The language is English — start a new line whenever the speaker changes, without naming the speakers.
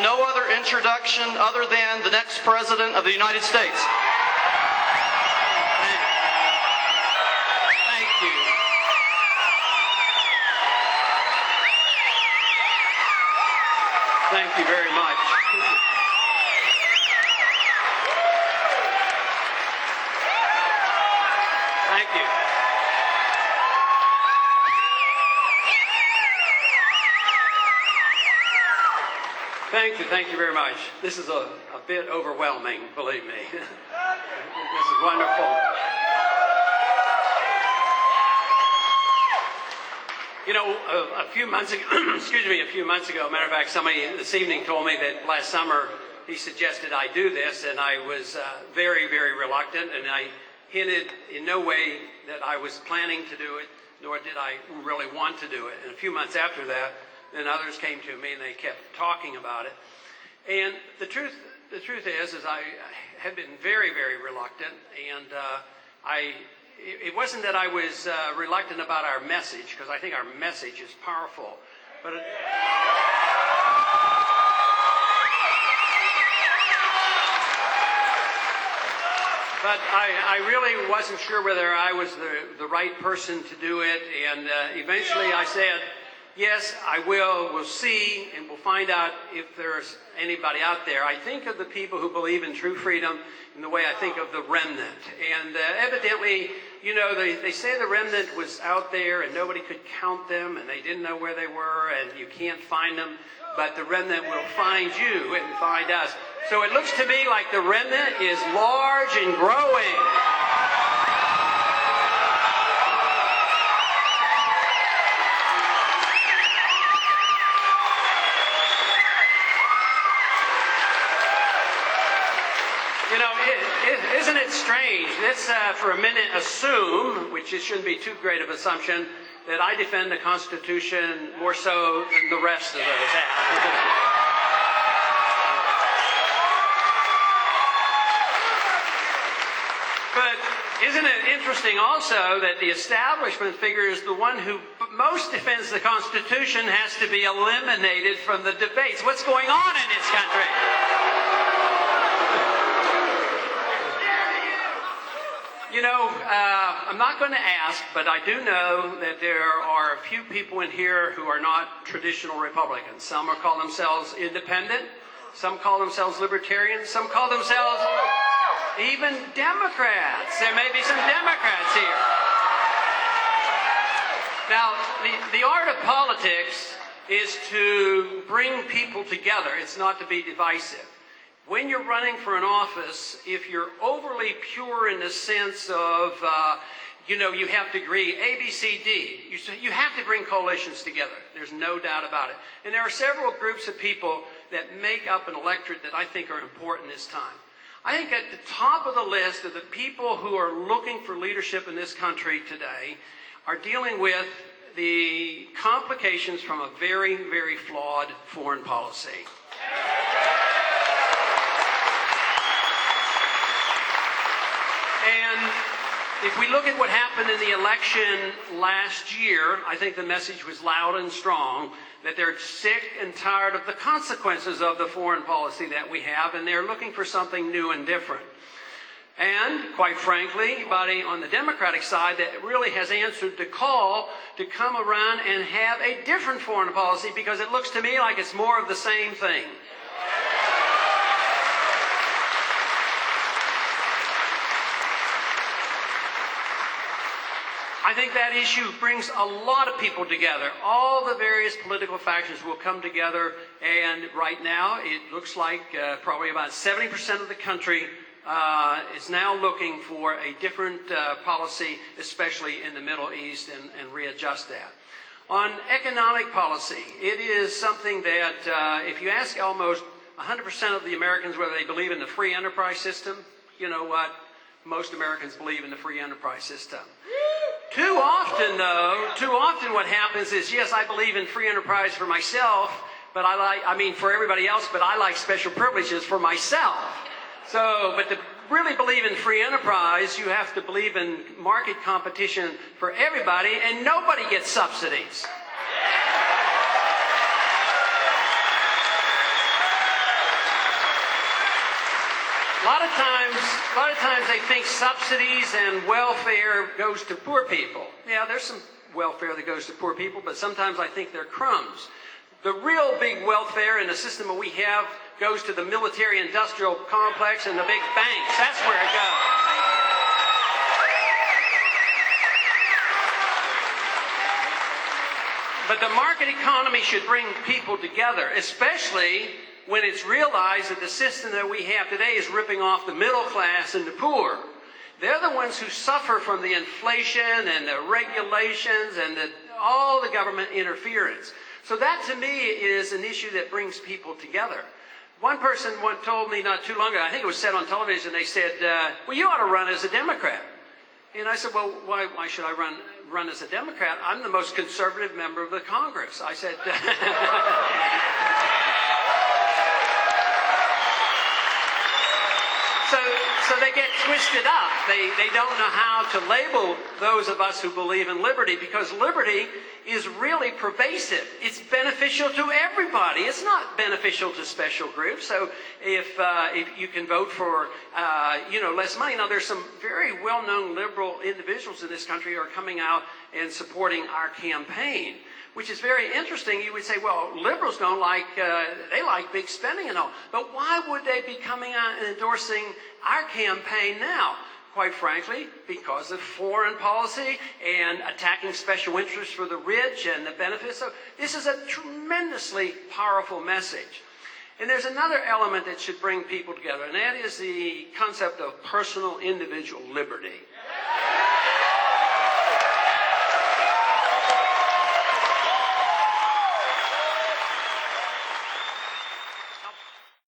no other introduction other than the next President of the United States.
Thank you. Thank you very much. Thank you. Thank you very much. This is a bit overwhelming, believe me. This is wonderful. You know, a few months ago, matter of fact, somebody this evening told me that last summer he suggested I do this, and I was very, very reluctant, and I hinted in no way that I was planning to do it, nor did I really want to do it. And a few months after that, then others came to me and they kept talking about it. And the truth is I have been very, very reluctant, and it wasn't that I was reluctant about our message, because I think our message is powerful, but I really wasn't sure whether I was the right person to do it, and eventually I said, yes, I will. We'll see, and we'll find out if there's anybody out there. I think of the people who believe in true freedom in the way I think of the remnant. And evidently, you know, they say the remnant was out there and nobody could count them and they didn't know where they were and you can't find them. But the remnant will find you and find us. So it looks to me like the remnant is large and growing. You know, isn't it strange? Let's for a minute assume, which it shouldn't be too great of an assumption, that I defend the Constitution more so than the rest of those have. But isn't it interesting also that the establishment figures the one who most defends the Constitution has to be eliminated from the debates? What's going on in this country? You know, I'm not going to ask, but I do know that there are a few people in here who are not traditional Republicans. Some call themselves independent. Some call themselves libertarians. Some call themselves even Democrats. There may be some Democrats here. Now, the art of politics is to bring people together. It's not to be divisive. When you're running for an office, if you're overly pure in the sense of, you know, you have to agree A, B, C, D, you have to bring coalitions together. There's no doubt about it. And there are several groups of people that make up an electorate that I think are important this time. I think at the top of the list of the people who are looking for leadership in this country today are dealing with the complications from a very, very flawed foreign policy. And if we look at what happened in the election last year, I think the message was loud and strong that they're sick and tired of the consequences of the foreign policy that we have, and they're looking for something new and different. And, quite frankly, anybody on the Democratic side that really has answered the call to come around and have a different foreign policy, because it looks to me like it's more of the same thing. I think that issue brings a lot of people together. All the various political factions will come together, and right now it looks like probably about 70% of the country is now looking for a different policy, especially in the Middle East, and readjust that. On economic policy, it is something that if you ask almost 100% of the Americans whether they believe in the free enterprise system, you know what? Most Americans believe in the free enterprise system. Too often what happens is, yes, I believe in free enterprise for myself, but for everybody else, but I like special privileges for myself. So, but to really believe in free enterprise, you have to believe in market competition for everybody, and nobody gets subsidies. lot of times they think subsidies and welfare goes to poor people. Yeah, there's some welfare that goes to poor people, but sometimes I think they're crumbs. The real big welfare in the system that we have goes to the military-industrial complex and the big banks. That's where it goes. But the market economy should bring people together, especially when it's realized that the system that we have today is ripping off the middle class and the poor. They're the ones who suffer from the inflation and the regulations and all the government interference. So that, to me, is an issue that brings people together. One person once told me not too long ago, I think it was said on television, they said, well, you ought to run as a Democrat. And I said, well, why should I run as a Democrat? I'm the most conservative member of the Congress. I said... So they get twisted up. They don't know how to label those of us who believe in liberty, because liberty is really pervasive. It's beneficial to everybody. It's not beneficial to special groups. So if you can vote for less money. Now, there's some very well-known liberal individuals in this country who are coming out and supporting our campaign, which is very interesting. You would say, well, liberals don't like, they like big spending and all. But why would they be coming out and endorsing our campaign now? Quite frankly, because of foreign policy and attacking special interests for the rich and the benefits. So this is a tremendously powerful message. And there's another element that should bring people together, and that is the concept of personal individual liberty.